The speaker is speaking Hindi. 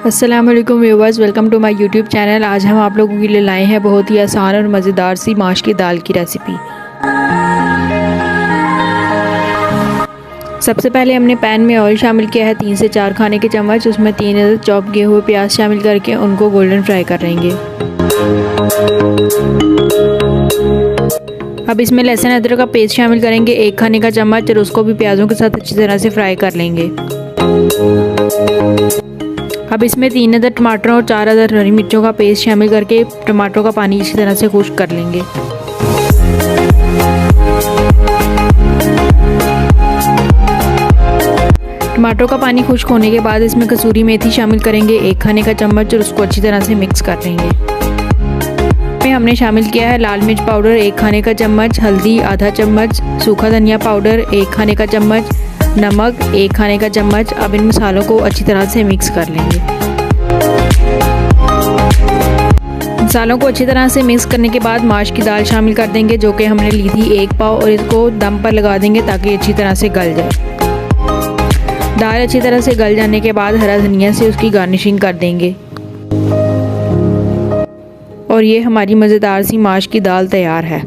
अस्सलाम वालेकुम viewers, welcome to my YouTube channel. आज हम आप लोगों के लिए लाए हैं बहुत ही आसान और मज़ेदार सी माश की दाल की रेसिपी। सबसे पहले हमने पैन में ऑयल शामिल किया है 3 से 4 खाने के चम्मच। उसमें 3 अदद चॉप किए हुए प्याज शामिल करके उनको गोल्डन फ्राई कर लेंगे। अब इसमें लहसुन अदरक का पेस्ट शामिल करेंगे 1 खाने का चम्मच और उसको भी प्याज़ों के साथ अच्छी तरह से फ्राई कर लेंगे। अब इसमें 3 अदद टमाटर और 4 अदद हरी मिर्चों का पेस्ट शामिल करके टमाटरों का पानी इसी तरह से खुश्क कर लेंगे। टमाटरों का पानी खुश्क होने के बाद इसमें कसूरी मेथी शामिल करेंगे 1 खाने का चम्मच और उसको अच्छी तरह से मिक्स कर लेंगे। इसमें हमने शामिल किया है लाल मिर्च पाउडर 1 खाने का चम्मच, हल्दी आधा चम्मच, सूखा धनिया पाउडर 1 खाने का चम्मच, नमक 1 खाने का चम्मच। अब इन मसालों को अच्छी तरह से मिक्स कर लेंगे। मसालों को अच्छी तरह से मिक्स करने के बाद माश की दाल शामिल कर देंगे जो कि हमने ली थी 1 पाव, और इसको दम पर लगा देंगे ताकि अच्छी तरह से गल जाए। दाल अच्छी तरह से गल जाने के बाद हरा धनिया से उसकी गार्निशिंग कर देंगे और ये हमारी मज़ेदार सी माश की दाल तैयार है।